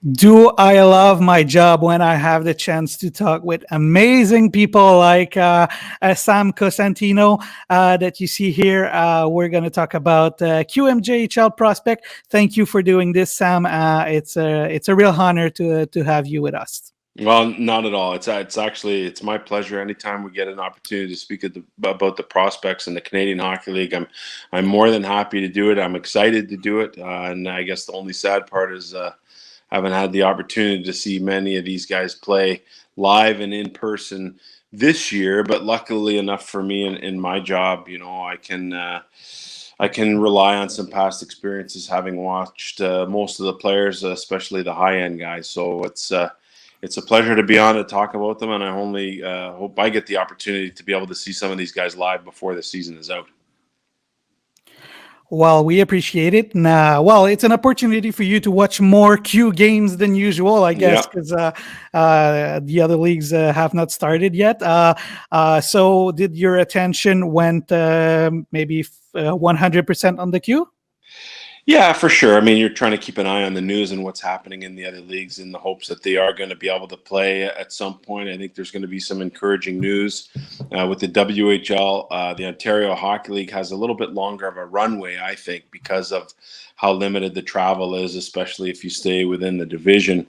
Do I love my job when I have the chance to talk with amazing people like Sam Cosentino that you see here? We're going to talk about QMJHL prospect. Thank you for doing this, Sam. It's a real honor to have you with us. Well, not at all. It's my pleasure. Anytime we get an opportunity to speak about the prospects in the Canadian Hockey League, I'm more than happy to do it. I'm excited to do it, and I guess the only sad part is haven't had the opportunity to see many of these guys play live and in person this year. But luckily enough for me in my job, I can rely on some past experiences, having watched most of the players, especially the high end guys. So it's a pleasure to be on to talk about them, and I only hope I get the opportunity to be able to see some of these guys live before the season is out. Well, we appreciate it. And, it's an opportunity for you to watch more Q games than usual, I guess, Yeah. because the other leagues have not started yet. So, did your attention went maybe 100% on the Q? Yeah, for sure. I mean, you're trying to keep an eye on the news and what's happening in the other leagues in the hopes that they are going to be able to play at some point. I think there's going to be some encouraging news with the WHL. The Ontario Hockey League has a little bit longer of a runway, I think, because of how limited the travel is, especially if you stay within the division.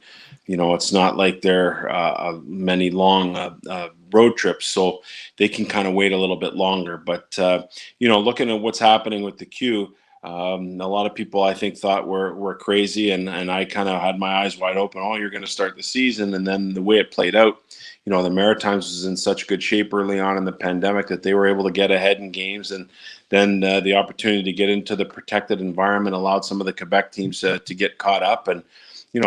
It's not like there are many long road trips, so they can kind of wait a little bit longer. But, looking at what's happening with the Q, a lot of people I think thought we're crazy, and I kind of had my eyes wide open. Oh, you're going to start the season, and then the way it played out, the Maritimes was in such good shape early on in the pandemic that they were able to get ahead in games, and then the opportunity to get into the protected environment allowed some of the Quebec teams to get caught up, and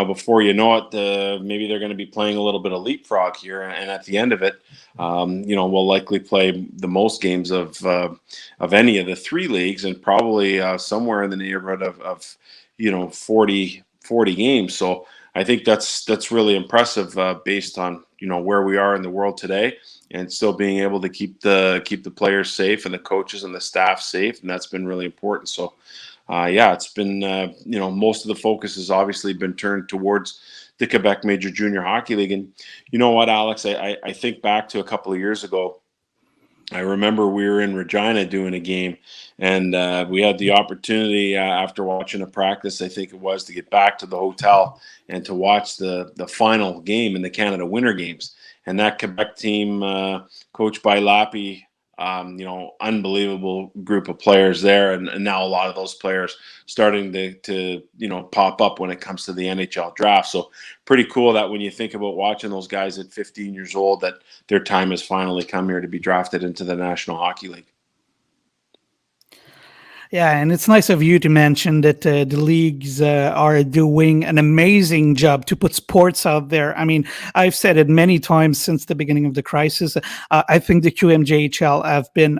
before you know it, maybe they're going to be playing a little bit of leapfrog here, and at the end of it, we'll likely play the most games of any of the three leagues, and probably somewhere in the neighborhood of 40 games. So I think that's really impressive based on where we are in the world today, and still being able to keep the players safe and the coaches and the staff safe, and that's been really important. So it's been most of the focus has obviously been turned towards the Quebec Major Junior Hockey League. And you know what, Alex, I think back to a couple of years ago. I remember we were in Regina doing a game, and we had the opportunity after watching a practice, I think it was, to get back to the hotel and to watch the final game in the Canada Winter Games. And that Quebec team, coached by Lappy, unbelievable group of players there, and now a lot of those players starting to pop up when it comes to the NHL draft. So pretty cool that when you think about watching those guys at 15 years old, that their time has finally come here to be drafted into the National Hockey League. Yeah, and it's nice of you to mention that the leagues are doing an amazing job to put sports out there. I mean, I've said it many times since the beginning of the crisis. I think the QMJHL have been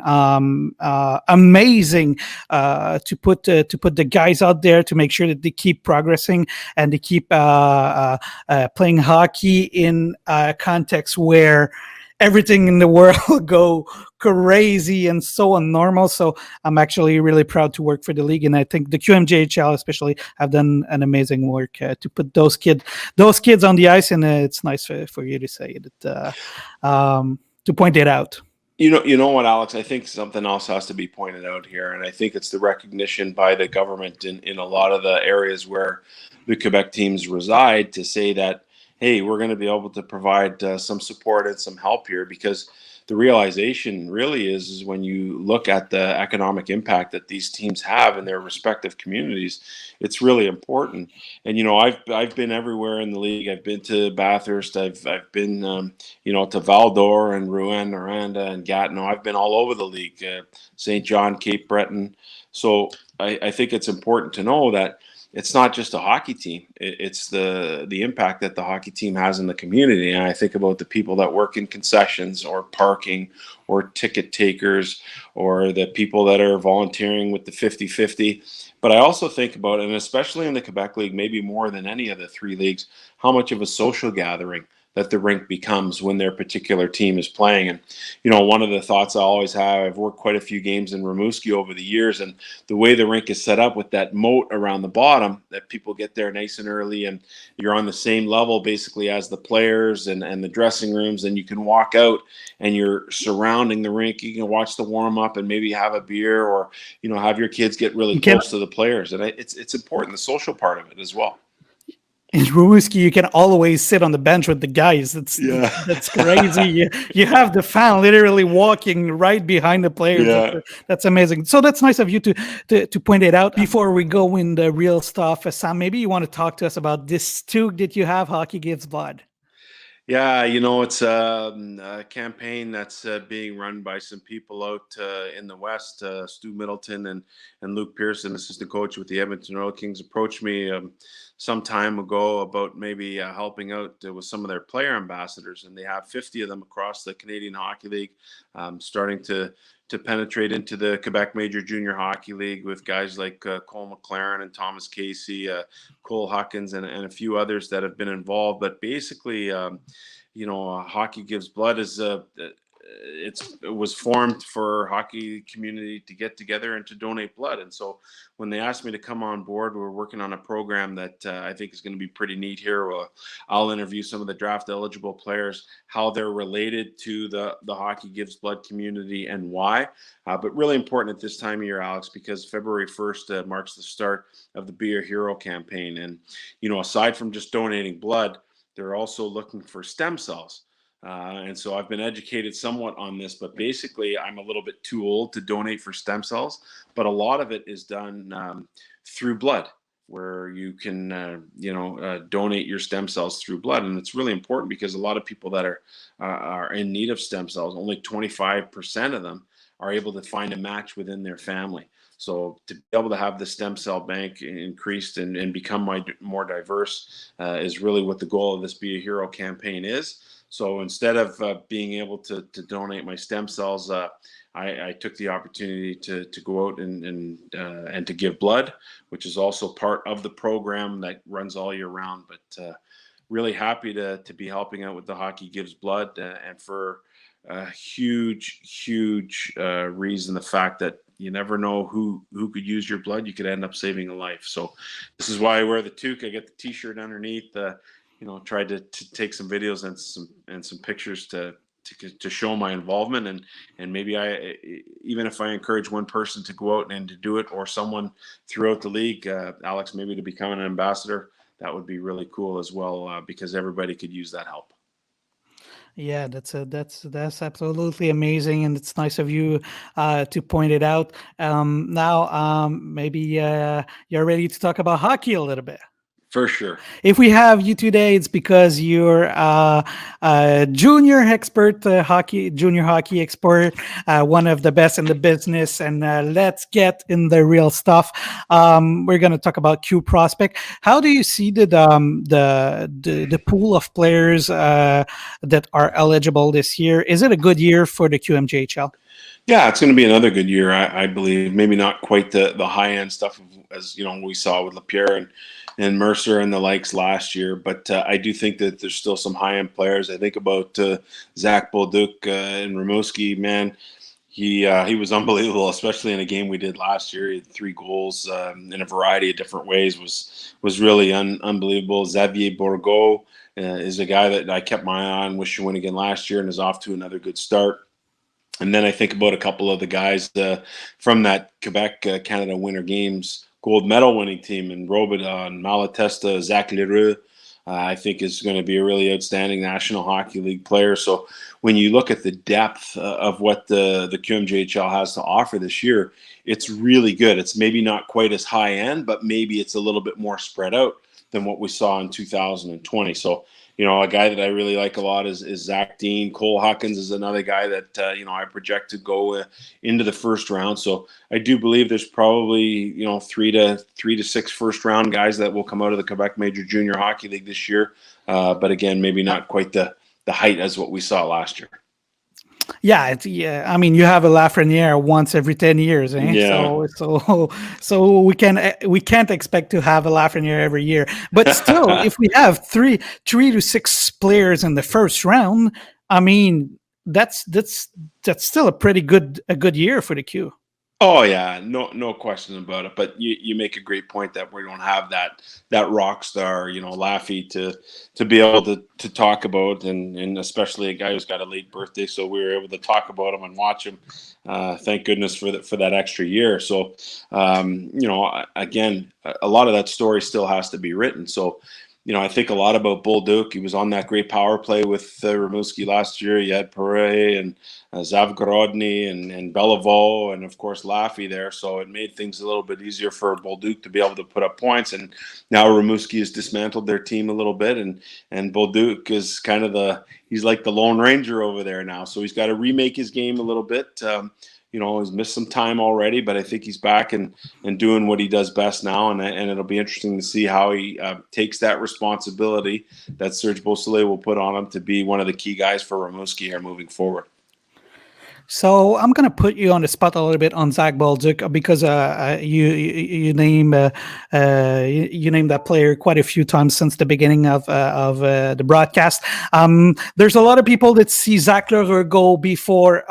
amazing to put the guys out there to make sure that they keep progressing and they keep playing hockey in a context where everything in the world go crazy and so unnormal. So I'm actually really proud to work for the league, and I think the QMJHL especially have done an amazing work to put those kids on the ice, and it's nice for you to say that to point it out. You know what, Alex? I think something else has to be pointed out here, and I think it's the recognition by the government in a lot of the areas where the Quebec teams reside to say that, hey, we're going to be able to provide some support and some help here, because the realization really is when you look at the economic impact that these teams have in their respective communities, it's really important. And I've been everywhere in the league. I've been to Bathurst. I've been to Val-d'Or and Rouen, Noranda, and Gatineau. I've been all over the league, St. John, Cape Breton. So I think it's important to know that it's not just a hockey team. It's the impact that the hockey team has in the community. And I think about the people that work in concessions or parking or ticket takers or the people that are volunteering with the 50-50. But I also think about, and especially in the Quebec League, maybe more than any of the three leagues, how much of a social gathering that the rink becomes when their particular team is playing. And, one of the thoughts I always have, I've worked quite a few games in Rimouski over the years, and the way the rink is set up with that moat around the bottom, that people get there nice and early, and you're on the same level basically as the players and the dressing rooms, and you can walk out and you're surrounding the rink. You can watch the warm up and maybe have a beer, or have your kids get really close to the players. And it's important, the social part of it as well. In Rimouski, you can always sit on the bench with the guys. That's crazy. You have the fan literally walking right behind the players. Yeah. That's amazing. So that's nice of you to point it out. Before we go in the real stuff, Sam, maybe you want to talk to us about this toque that you have, Hockey Gives Blood. Yeah, it's a campaign that's being run by some people out in the West. Stu Middleton and Luke Pearson, assistant coach with the Edmonton Oil Kings, approached me some time ago about maybe helping out with some of their player ambassadors. And they have 50 of them across the Canadian Hockey League, starting to penetrate into the Quebec Major Junior Hockey League with guys like Cole McLaren and Thomas Casey, Cole Huckins, and a few others that have been involved. But basically, Hockey Gives Blood is it was formed for hockey community to get together and to donate blood. And so when they asked me to come on board, we're working on a program that I think is going to be pretty neat here. I'll interview some of the draft eligible players, how they're related to the Hockey Gives Blood community and why. But really important at this time of year, Alex, because February 1st marks the start of the Be a Hero campaign. And, aside from just donating blood, they're also looking for stem cells. And so I've been educated somewhat on this, but basically I'm a little bit too old to donate for stem cells, but a lot of it is done through blood, where you can, donate your stem cells through blood. And it's really important because a lot of people that are in need of stem cells, only 25% of them are able to find a match within their family. So to be able to have the stem cell bank increased and become more diverse is really what the goal of this Be a Hero campaign is. So instead of being able to donate my stem cells, I took the opportunity to go out and to give blood, which is also part of the program that runs all year round. But really happy to be helping out with the Hockey Gives Blood, and for a huge reason, the fact that you never know who could use your blood. You could end up saving a life. So this is why I wear the toque. I get the T-shirt underneath. Tried to take some videos and some pictures to show my involvement, and maybe even if I encourage one person to go out and to do it, or someone throughout the league, Alex, maybe to become an ambassador, that would be really cool as well, because everybody could use that help. Yeah, that's absolutely amazing, and it's nice of you to point it out. Now, maybe you're ready to talk about hockey a little bit. For sure. If we have you today, it's because you're a junior expert, junior hockey expert, one of the best in the business. And let's get in the real stuff. We're going to talk about Q Prospect. How do you see the pool of players that are eligible this year? Is it a good year for the QMJHL? Yeah, it's going to be another good year, I believe. Maybe not quite the high end stuff as we saw with Lapierre and Mercer and the likes last year, but I do think that there's still some high end players. I think about Zach Bolduc and Rimouski. Man, he was unbelievable, especially in a game we did last year. He had 3 goals in a variety of different ways. Was really unbelievable. Xavier Borgo is a guy that I kept my eye on. Wish to win again last year, and is off to another good start. And then I think about a couple of the guys from that Quebec Canada Winter Games gold medal winning team, and Robidas and Malatesta, Zach Leroux, I think is going to be a really outstanding National Hockey League player. So when you look at the depth of what the QMJHL has to offer this year, it's really good. It's maybe not quite as high end, but maybe it's a little bit more spread out than what we saw in 2020. So a guy that I really like a lot is Zach Dean. Cole Huckins is another guy that I project to go into the first round. So I do believe there's probably 3 to 6 first round guys that will come out of the Quebec Major Junior Hockey League this year. But again, maybe not quite the height as what we saw last year. Yeah, yeah. I mean, you have a Lafreniere once every 10 years, eh? Yeah. So we can't expect to have a Lafreniere every year. But still, if we have three to six players in the first round, I mean, that's still a good year for the Q. Oh yeah, no question about it. But you make a great point that we don't have that rock star, Laffy to be able to talk about, and especially a guy who's got a late birthday, so we were able to talk about him and watch him. Thank goodness for that extra year. So again, a lot of that story still has to be written. So I think a lot about Bolduc. He was on that great power play with Rimouski last year. You had Perret and Zavgorodny and Beliveau and, of course, Laffy there. So it made things a little bit easier for Bolduc to be able to put up points. And now Rimouski has dismantled their team a little bit. And Bolduc is kind of he's like the Lone Ranger over there now. So he's got to remake his game a little bit. He's missed some time already, but I think he's back and doing what he does best now. And it'll be interesting to see how he takes that responsibility that Serge Beausoleil will put on him to be one of the key guys for Rimouski here moving forward. So I'm gonna put you on the spot a little bit on Zach Balduc because you name you named that player quite a few times since the beginning of the broadcast. There's a lot of people that see Zach Lheureux go before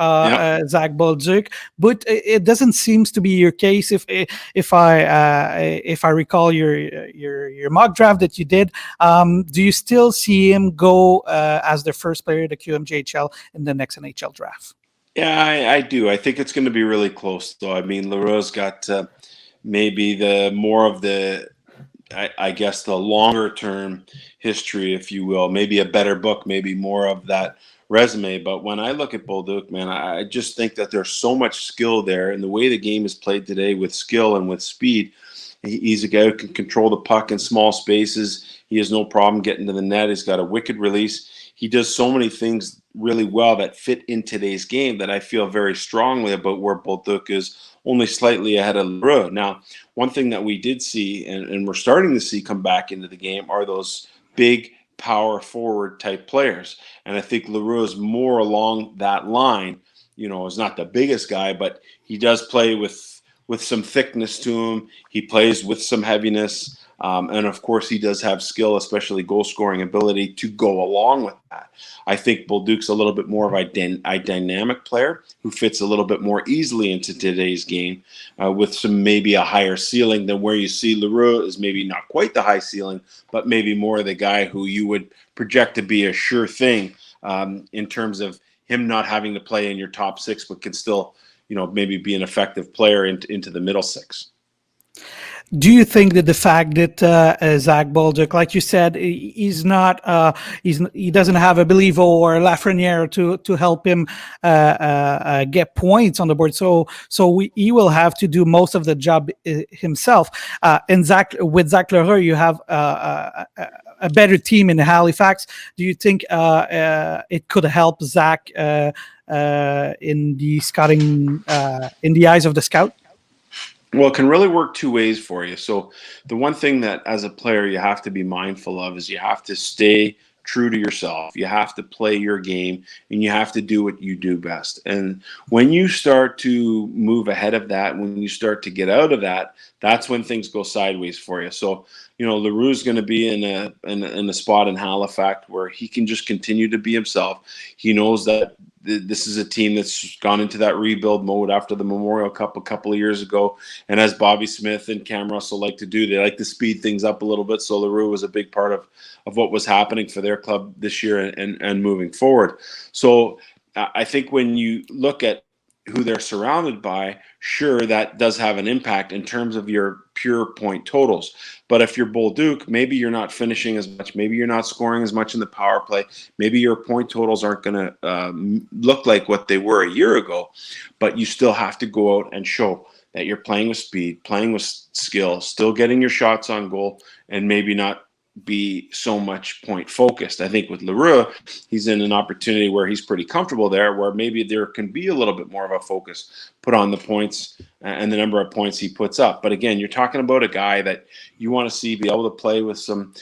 Zach Balduc, but it doesn't seem to be your case. If I recall your mock draft that you did, do you still see him go as the first player of the QMJHL in the next NHL draft? Yeah, I do. I think it's going to be really close, though. I mean, Lheureux's got maybe the more of the, I guess, the longer term history, if you will. Maybe a better book, maybe more of that resume. But when I look at Bolduc, man, I just think that there's so much skill there, and the way the game is played today with skill and with speed. He's a guy who can control the puck in small spaces. He has no problem getting to the net. He's got a wicked release. He does so many things really well that fit in today's game that I feel very strongly about where Bolduc is only slightly ahead of Lheureux. Now, one thing that we did see and we're starting to see come back into the game are those big power forward type players. And I think Lheureux is more along that line. Is not the biggest guy, but he does play with some thickness to him. He plays with some heaviness. And of course, he does have skill, especially goal scoring ability to go along with that. I think Bolduc's a little bit more of a dynamic player who fits a little bit more easily into today's game with some maybe a higher ceiling than where you see Lheureux is maybe not quite the high ceiling, but maybe more the guy who you would project to be a sure thing in terms of him not having to play in your top six, but can still, maybe be an effective player into the middle six. Do you think that the fact that Zach Balduc, like you said, he doesn't have a Beliveau or a Lafreniere to help him get points on the board, so he will have to do most of the job himself. And with Zach Lheureux, you have a better team in Halifax. Do you think it could help Zach in the scouting, in the eyes of the scout? Well, it can really work two ways for you. So the one thing that as a player you have to be mindful of is you have to stay true to yourself. You have to play your game and you have to do what you do best. And when you start to move ahead of that, when you start to get out of that, that's when things go sideways for you. So, Lheureux is going to be in a spot in Halifax where he can just continue to be himself. He knows that this is a team that's gone into that rebuild mode after the Memorial Cup a couple of years ago. And as Bobby Smith and Cam Russell like to do, they like to speed things up a little bit. So Lheureux was a big part of what was happening for their club this year and moving forward. So I think when you look at who they're surrounded by, sure, that does have an impact in terms of your pure point totals. But if you're Bolduc, maybe you're not finishing as much, maybe you're not scoring as much in the power play, maybe your point totals aren't going to look like what they were a year ago, but you still have to go out and show that you're playing with speed, playing with skill, still getting your shots on goal, and maybe not be so much point focused. I think with Lheureux, he's in an opportunity where he's pretty comfortable there, where maybe there can be a little bit more of a focus put on the points and the number of points he puts up. But again, you're talking about a guy that you want to see be able to play with some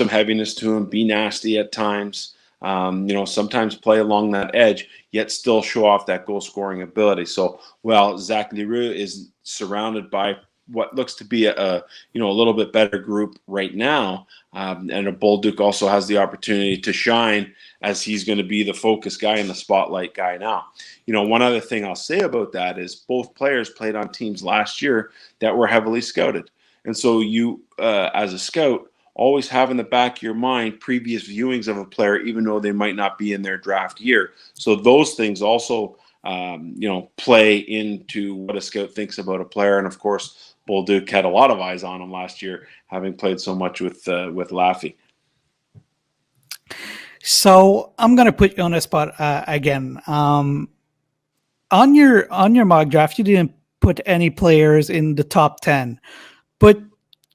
heaviness to him, be nasty at times, sometimes play along that edge, yet still show off that goal scoring ability. So, while Zach Leroux is surrounded by what looks to be a little bit better group right now, and a Bolduc also has the opportunity to shine as he's going to be the focus guy and the spotlight guy now. One other thing I'll say about that is both players played on teams last year that were heavily scouted. And so you, as a scout, always have in the back of your mind previous viewings of a player, even though they might not be in their draft year. So those things also, play into what a scout thinks about a player. And of course, Bolduc had a lot of eyes on him last year, having played so much with Laffy. So I'm gonna put you on the spot again. On your mock draft, you didn't put any players in the top 10, but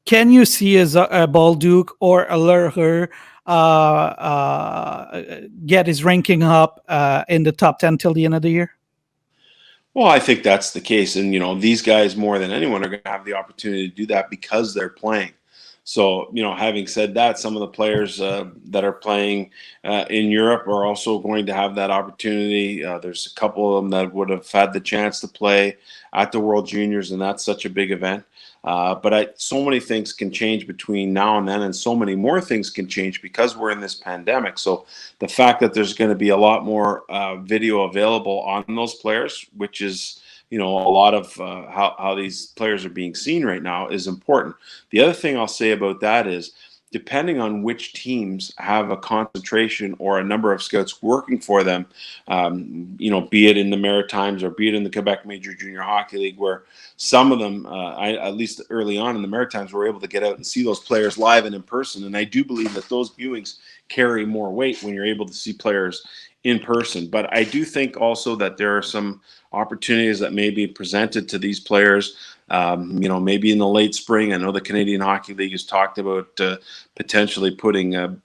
can you see a Bolduc or a Leroux get his ranking up in the top 10 till the end of the year? Well, I think that's the case. And, these guys more than anyone are going to have the opportunity to do that because they're playing. So, having said that, some of the players that are playing in Europe are also going to have that opportunity. There's a couple of them that would have had the chance to play at the World Juniors, and that's such a big event. But so many things can change between now and then, and so many more things can change because we're in this pandemic. So the fact that there's going to be a lot more video available on those players, which is a lot of how these players are being seen right now, is important. The other thing I'll say about that is, depending on which teams have a concentration or a number of scouts working for them, be it in the Maritimes or be it in the Quebec Major Junior Hockey League, where some of them, at least early on in the Maritimes, were able to get out and see those players live and in person. And I do believe that those viewings carry more weight when you're able to see players in person. But I do think also that there are some opportunities that may be presented to these players, maybe in the late spring. I know the Canadian Hockey League has talked about potentially putting, a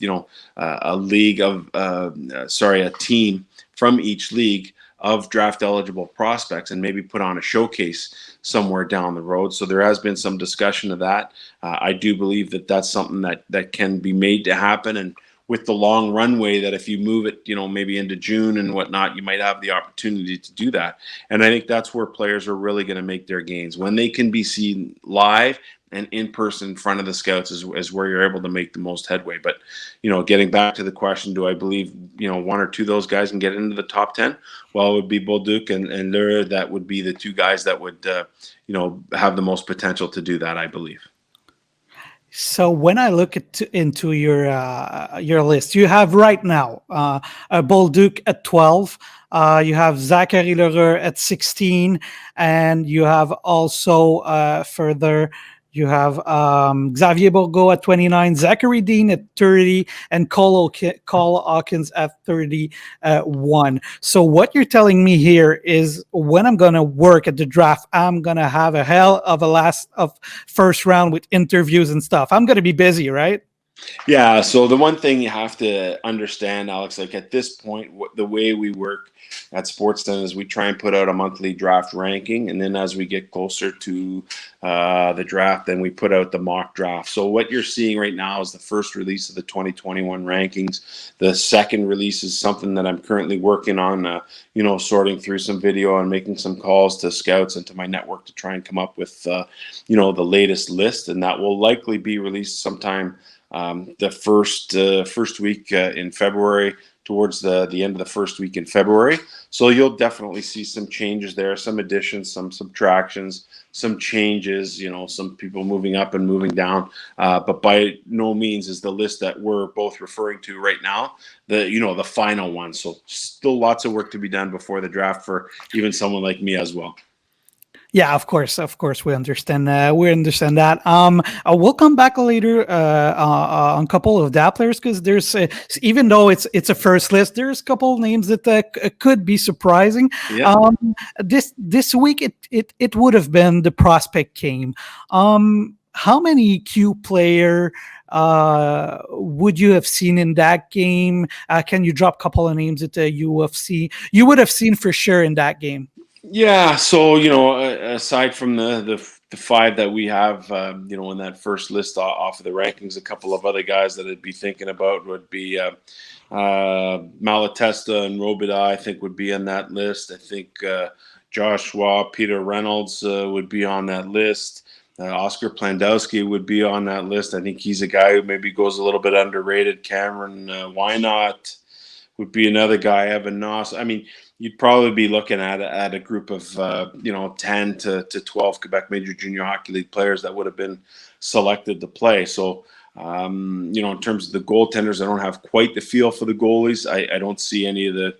league of, a team from each league of draft eligible prospects and maybe put on a showcase somewhere down the road. So there has been some discussion of that. I do believe that that's something that can be made to happen. And with the long runway, that if you move it, maybe into June and whatnot, you might have the opportunity to do that. And I think that's where players are really going to make their gains. When they can be seen live and in person in front of the scouts is where you're able to make the most headway. But, getting back to the question, do I believe, one or two of those guys can get into the top 10? Well, it would be Bolduc and Leroux. That would be the two guys that would, have the most potential to do that, I believe. So when I look into your list, you have right now Bolduc at 12, you have Zachary Leroux at 16, and you have also further. You have Xavier Borgo at 29, Zachary Dean at 30, and Cole Hawkins at 31. So what you're telling me here is when I'm going to work at the draft, I'm going to have a hell of a first round with interviews and stuff. I'm going to be busy, right? Yeah, so the one thing you have to understand, Alex, like at this point, the way we work at Sportsnet is we try and put out a monthly draft ranking, and then as we get closer to the draft, then we put out the mock draft. So what you're seeing right now is the first release of the 2021 rankings. The second release is something that I'm currently working on, sorting through some video and making some calls to scouts and to my network to try and come up with, the latest list, and that will likely be released sometime the first week in February, towards the end of the first week in February. So you'll definitely see some changes there, some additions, some subtractions, some changes, some people moving up and moving down. But by no means is the list that we're both referring to right now the final one. So still lots of work to be done before the draft for even someone like me as well. Yeah, of course, we understand. We understand that. We'll come back later on a couple of DAP players because there's even though it's a first list, there's a couple of names that could be surprising. Yeah. This week it would have been the prospect game. How many Q player would you have seen in that game? Can you drop a couple of names that you would have seen for sure in that game? Yeah, so aside from the five that we have, in that first list off of the rankings, a couple of other guys that I'd be thinking about would be Malatesta and Robidas. I think would be on that list. I think Joshua Peter Reynolds would be on that list. Oscar Plandowski would be on that list. I think he's a guy who maybe goes a little bit underrated. Cameron Wynot would be another guy. Evan Noss. I mean, you'd probably be looking at a group of 10 to 12 Quebec Major Junior Hockey League players that would have been selected to play. So in terms of the goaltenders, I don't have quite the feel for the goalies. I don't see any of the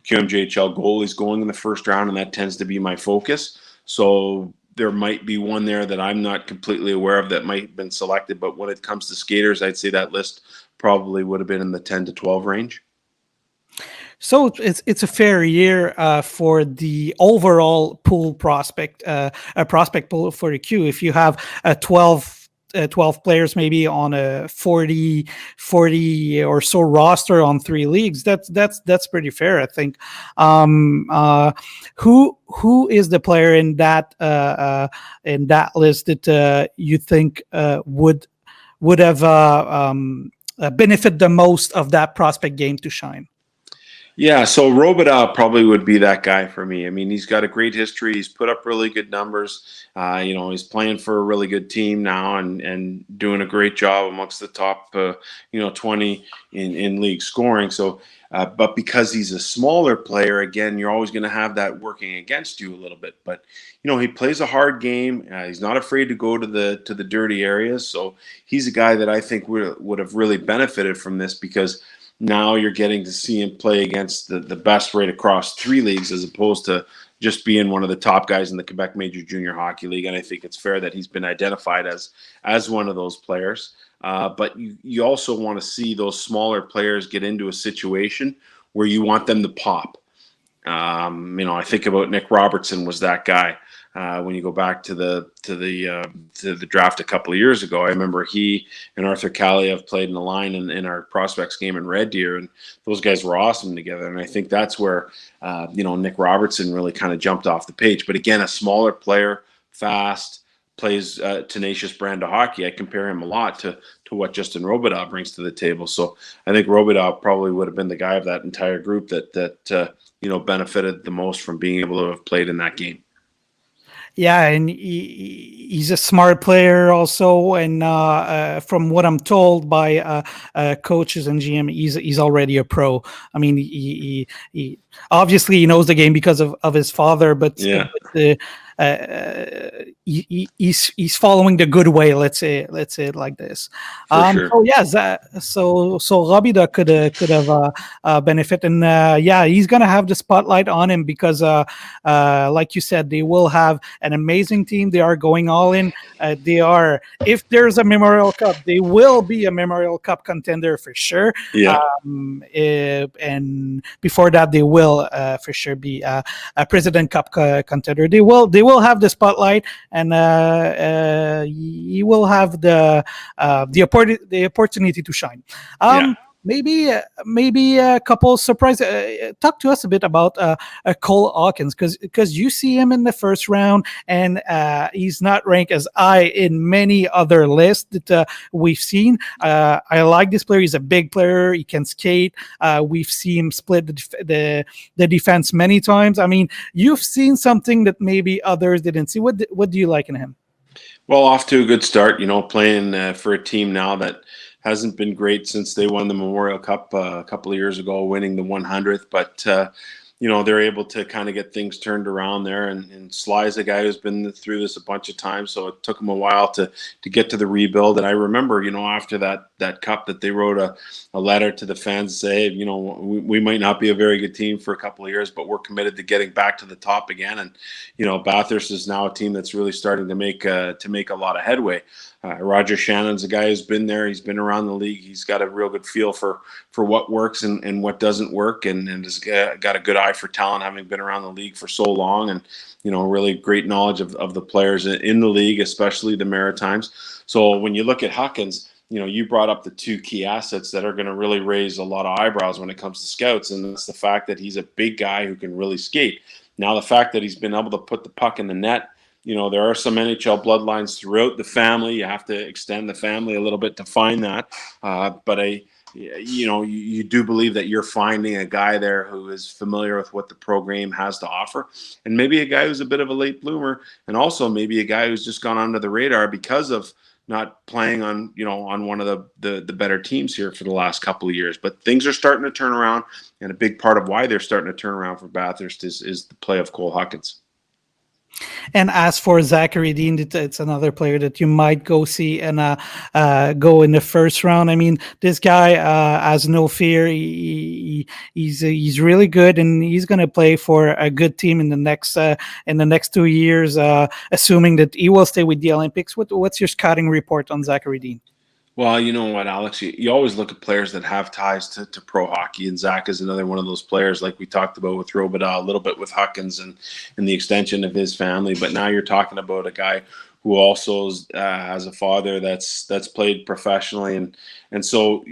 QMJHL goalies going in the first round, and that tends to be my focus. So there might be one there that I'm not completely aware of that might have been selected. But when it comes to skaters, I'd say that list probably would have been in the 10 to 12 range. So it's a fair year for the overall pool prospect, a prospect pool for the Q. If you have a 12 players maybe on a 40 or so roster on 3 leagues, that's pretty fair, I think. Who is the player in that list that you think would have benefit the most of that prospect game to shine? Yeah, so Robidas probably would be that guy for me. I mean, he's got a great history. He's put up really good numbers. He's playing for a really good team now and doing a great job amongst the top, 20 in league scoring. So, but because he's a smaller player, again, you're always going to have that working against you a little bit. But he plays a hard game. He's not afraid to go to the dirty areas. So he's a guy that I think would have really benefited from this because now you're getting to see him play against the best right across 3 leagues as opposed to just being one of the top guys in the Quebec Major Junior Hockey League. And I think it's fair that he's been identified as one of those players. But you also want to see those smaller players get into a situation where you want them to pop. I think about Nick Robertson was that guy. When you go back to the draft a couple of years ago, I remember he and Arthur Kaliev played in the line in our prospects game in Red Deer, and those guys were awesome together. And I think that's where Nick Robertson really kind of jumped off the page. But again, a smaller player, fast, plays tenacious brand of hockey. I compare him a lot to what Justin Robidas brings to the table. So I think Robidas probably would have been the guy of that entire group that benefited the most from being able to have played in that game. Yeah, and he's a smart player also, and from what I'm told by coaches and GM, he's already a pro. I mean, he obviously he knows the game because of his father, but Yeah. He's following the good way. Let's say it like this. For sure. So yes, so Robida could have benefit, and he's gonna have the spotlight on him because like you said, they will have an amazing team. They are going all in. If there's a Memorial Cup, they will be a Memorial Cup contender for sure. Yeah. And before that, they will for sure be a President Cup contender. They will have the spotlight, and he will have the opportunity to shine. Maybe a couple surprise. Talk to us a bit about Cole Hawkins because you see him in the first round, and he's not ranked as high in many other lists that we've seen. I like this player. He's a big player. He can skate. We've seen him split the defense many times. I mean, you've seen something that maybe others didn't see. What do you like in him? Well, off to a good start. Playing for a team now that hasn't been great since they won the Memorial Cup a couple of years ago, winning the 100th. But they're able to kind of get things turned around there. And Sly's a guy who's been through this a bunch of times, so it took him a while to get to the rebuild. And I remember, after that cup, that they wrote a letter to the fans to say, hey, we might not be a very good team for a couple of years, but we're committed to getting back to the top again. And Bathurst is now a team that's really starting to make a lot of headway. Roger Shannon's a guy who's been there. He's been around the league. He's got a real good feel for what works and what doesn't work, and has got a good eye for talent, having been around the league for so long, and really great knowledge of the players in the league, especially the Maritimes. So when you look at Hawkins, you brought up the two key assets that are going to really raise a lot of eyebrows when it comes to scouts, and that's the fact that he's a big guy who can really skate. Now, the fact that he's been able to put the puck in the net, there are some NHL bloodlines throughout the family. You have to extend the family a little bit to find that. But you do believe that you're finding a guy there who is familiar with what the program has to offer, and maybe a guy who's a bit of a late bloomer, and also maybe a guy who's just gone under the radar because of not playing on one of the better teams here for the last couple of years. But things are starting to turn around, and a big part of why they're starting to turn around for Bathurst is the play of Cole Huckins. And as for Zachary Dean, it's another player that you might go see and go in the first round. I mean, this guy has no fear. He's really good, and he's going to play for a good team in the next 2 years, assuming that he will stay with the Olympics. What's your scouting report on Zachary Dean? Well, you know what, Alex? You always look at players that have ties to pro hockey, and Zach is another one of those players, like we talked about with Robidas, a little bit with Huckins and the extension of his family. But now you're talking about a guy who also has a father that's played professionally, and so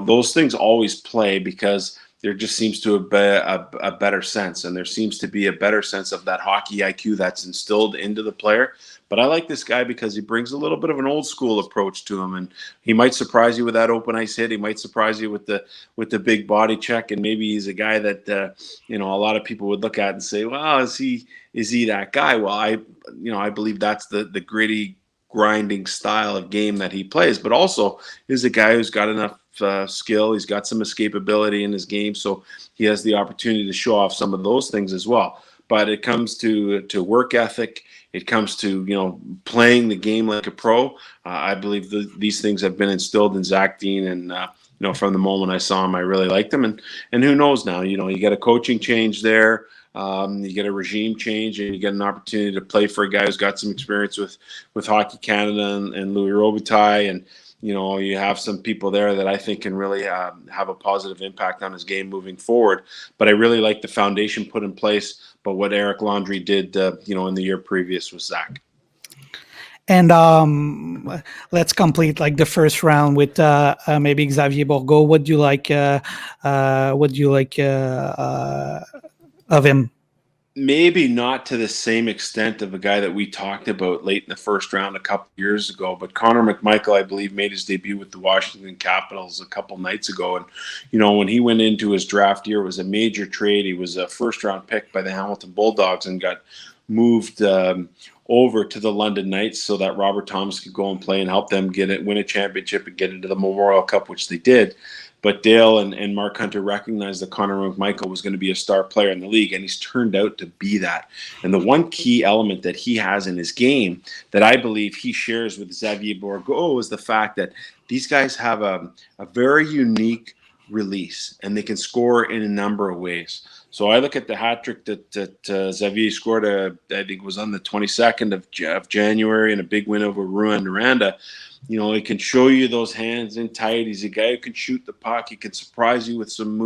those things always play because there just seems to be a better sense, and there seems to be a better sense of that hockey IQ that's instilled into the player. But I like this guy because he brings a little bit of an old school approach to him, and he might surprise you with that open ice hit. He might surprise you with the big body check, and maybe he's a guy that a lot of people would look at and say, "Well, is he that guy?" Well, I believe that's the gritty, grinding style of game that he plays, but also is a guy who's got enough skill. He's got some escapability in his game, so he has the opportunity to show off some of those things as well. But it comes to work ethic. It comes to playing the game like a pro. I believe these things have been instilled in Zach Dean, and from the moment I saw him, I really liked him. And who knows now? You get a coaching change there. You get a regime change, and you get an opportunity to play for a guy who's got some experience with Hockey Canada and Louis Robitaille, and you have some people there that I think can really have a positive impact on his game moving forward. But I really like the foundation put in place. But what Eric Laundrie did, in the year previous with Zach. And let's complete like the first round with maybe Xavier Borgo. What do you like? Of him? Maybe not to the same extent of a guy that we talked about late in the first round a couple years ago, but Connor McMichael, I believe, made his debut with the Washington Capitals a couple nights ago. And, when he went into his draft year, it was a major trade. He was a first-round pick by the Hamilton Bulldogs and got moved over to the London Knights so that Robert Thomas could go and play and help them win a championship and get into the Memorial Cup, which they did. But Dale and Mark Hunter recognized that Connor McMichael was going to be a star player in the league, and he's turned out to be that. And the one key element that he has in his game that I believe he shares with Xavier Borgo is the fact that these guys have a very unique release, and they can score in a number of ways. So I look at the hat trick that Xavier scored, I think it was on the 22nd of January in a big win over Rouyn-Noranda. He can show you those hands in tight. He's a guy who can shoot the puck. He can surprise you with some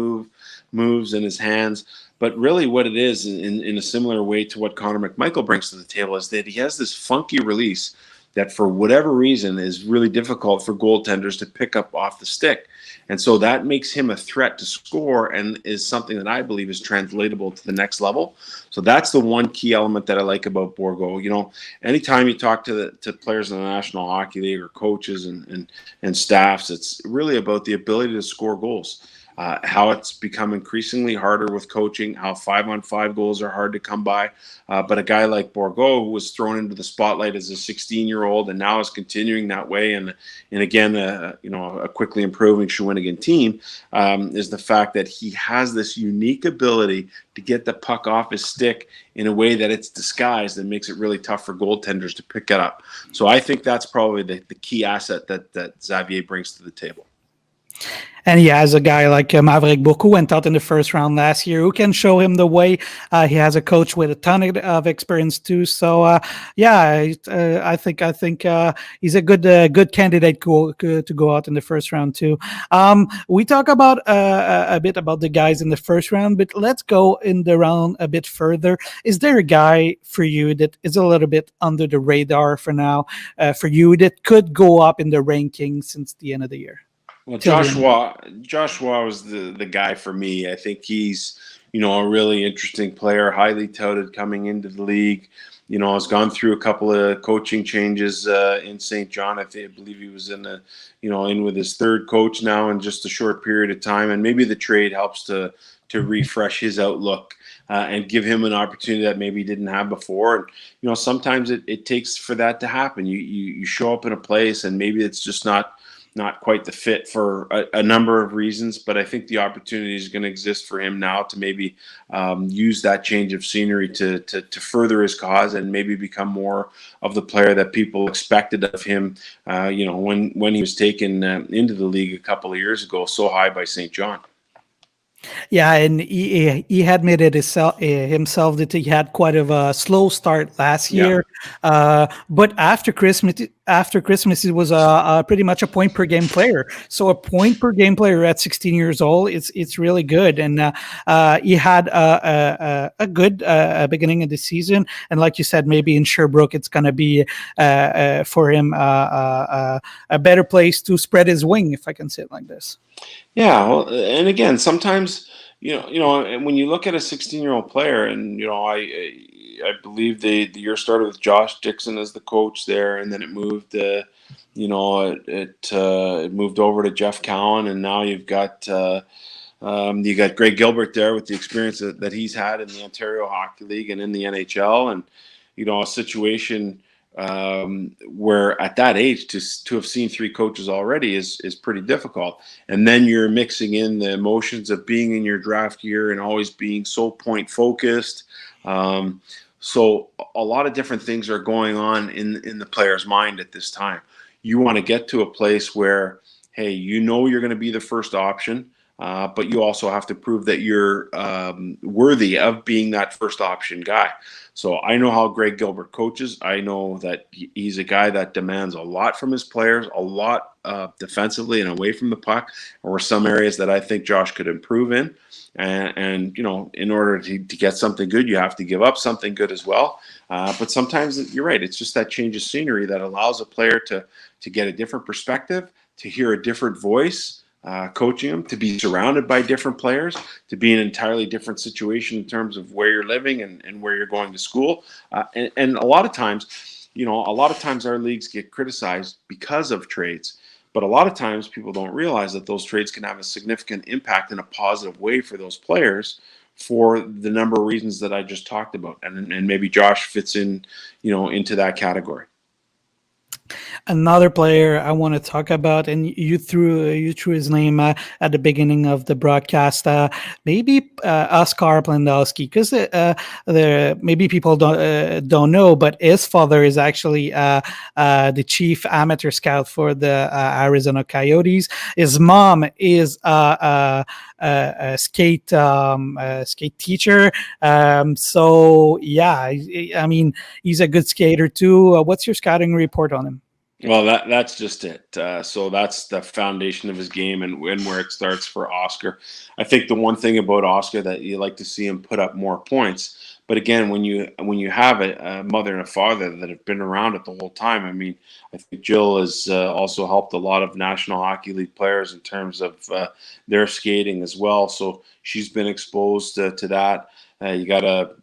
moves in his hands. But really what it is, in a similar way to what Connor McMichael brings to the table, is that he has this funky release that for whatever reason is really difficult for goaltenders to pick up off the stick. And so that makes him a threat to score and is something that I believe is translatable to the next level. So that's the one key element that I like about Borgo. Anytime you talk to players in the National Hockey League or coaches and staffs, it's really about the ability to score goals. How it's become increasingly harder with coaching, how 5-on-5 goals are hard to come by. But a guy like Borgo, who was thrown into the spotlight as a 16-year-old and now is continuing that way, and again, a quickly improving Shawinigan team, is the fact that he has this unique ability to get the puck off his stick in a way that it's disguised and makes it really tough for goaltenders to pick it up. So I think that's probably the key asset that Xavier brings to the table. And he has a guy like Maverick Bourque went out in the first round last year who can show him the way. He has a coach with a ton of experience too. So I think he's a good candidate to go out in the first round too. We talk about a bit about the guys in the first round, but let's go in the round a bit further. Is there a guy for you that is a little bit under the radar for now, for you that could go up in the rankings since the end of the year? Well, Joshua was the guy for me. I think he's a really interesting player, highly touted coming into the league. Has gone through a couple of coaching changes in St. John. I believe he was in with his third coach now in just a short period of time, and maybe the trade helps to refresh his outlook and give him an opportunity that maybe he didn't have before. And sometimes it takes for that to happen. You show up in a place, and maybe it's just not quite the fit for a number of reasons, but I think the opportunity is going to exist for him now to maybe use that change of scenery to further his cause and maybe become more of the player that people expected of him, when he was taken into the league a couple of years ago, so high by St. John. Yeah, and he admitted himself that he had quite of a slow start last year, but after Christmas, he was pretty much a point per game player. So a point per game player at 16 years old, it's really good, and he had a good beginning of the season. And like you said, maybe in Sherbrooke, it's going to be for him a better place to spread his wing, if I can say it like this. Yeah, well, and again, sometimes and when you look at a 16-year-old player, and I believe the year started with Josh Dixon as the coach there, and then it moved, it moved over to Jeff Cowan, and now you got Greg Gilbert there with the experience that he's had in the Ontario Hockey League and in the NHL, and a situation where at that age to have seen three coaches already is pretty difficult. And then you're mixing in the emotions of being in your draft year and always being so point focused. So a lot of different things are going on in the player's mind at this time. You want to get to a place where, hey, you're going to be the first option, but you also have to prove that you're worthy of being that first option guy. So I know how Greg Gilbert coaches. I know that he's a guy that demands a lot from his players, a lot defensively and away from the puck, or some areas that I think Josh could improve in. And in order to get something good, you have to give up something good as well. But sometimes you're right. It's just that change of scenery that allows a player to get a different perspective, to hear a different voice, coaching them, to be surrounded by different players, to be in an entirely different situation in terms of where you're living and where you're going to school. And a lot of times, our leagues get criticized because of trades. But a lot of times people don't realize that those trades can have a significant impact in a positive way for those players for the number of reasons that I just talked about. And maybe Josh fits in, into that category. Another player I want to talk about, and you threw his name at the beginning of the broadcast. Maybe Oskar Plandowski, because maybe people don't know, but his father is actually the chief amateur scout for the Arizona Coyotes. His mom is a skate teacher. So yeah, I mean, he's a good skater too. What's your scouting report on him? Well, that's just it. So that's the foundation of his game and where it starts for Oskar. I think the one thing about Oskar that you like to see him put up more points. But again, when you have a mother and a father that have been around it the whole time, I mean, I think Jill has also helped a lot of National Hockey League players in terms of their skating as well. So she's been exposed to that. You got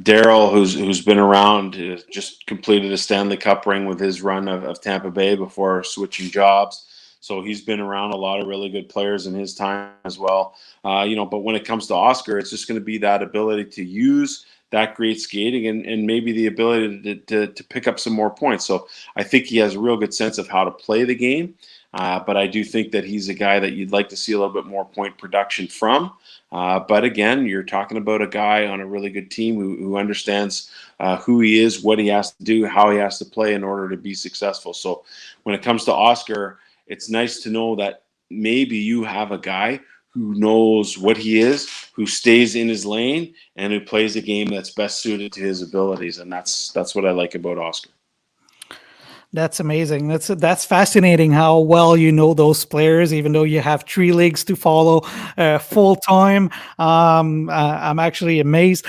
Daryl, who's been around, just completed a Stanley Cup ring with his run of Tampa Bay before switching jobs. So he's been around a lot of really good players in his time as well. But when it comes to Oskar, it's just going to be that ability to use that great skating and maybe the ability to pick up some more points. So I think he has a real good sense of how to play the game. But I do think that he's a guy that you'd like to see a little bit more point production from. But again, you're talking about a guy on a really good team who understands who he is, what he has to do, how he has to play in order to be successful. So when it comes to Oskar, it's nice to know that maybe you have a guy who knows what he is, who stays in his lane, and who plays a game that's best suited to his abilities. And that's what I like about Oskar. That's amazing. That's fascinating how well you know those players, even though you have 3 leagues to follow full time. I'm actually amazed.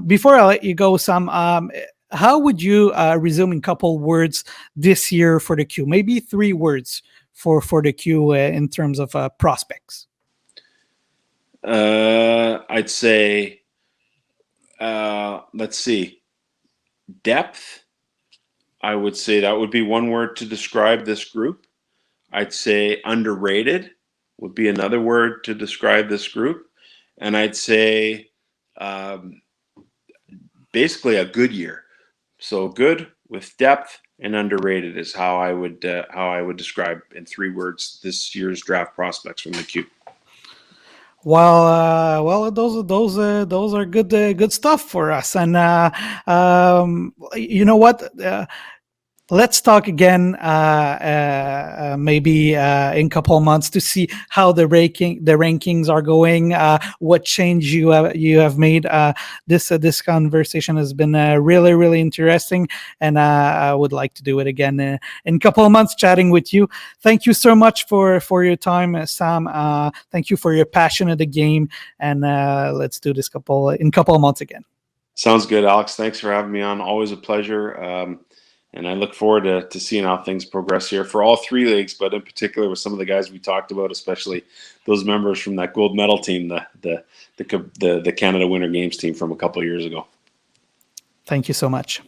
Before I let you go, Sam, how would you resume in couple words this year for the Q? Maybe 3 words for the Q in terms of prospects. I'd say, let's see, depth. I would say that would be one word to describe this group. I'd say underrated would be another word to describe this group. And I'd say basically a good year. So good with depth and underrated is how I would describe in 3 words this year's draft prospects from the Q. Well, those are good stuff for us. And you know what? Let's talk again, maybe in a couple of months to see how the rankings are going. What change you have made. This conversation has been really interesting, and I would like to do it again in a couple of months, chatting with you. Thank you so much for your time, Sam. Thank you for your passion of the game, and let's do this in a couple of months again. Sounds good, Alex. Thanks for having me on. Always a pleasure. And I look forward to seeing how things progress here for all 3 leagues, but in particular with some of the guys we talked about, especially those members from that gold medal team, the Canada Winter Games team from a couple of years ago. Thank you so much.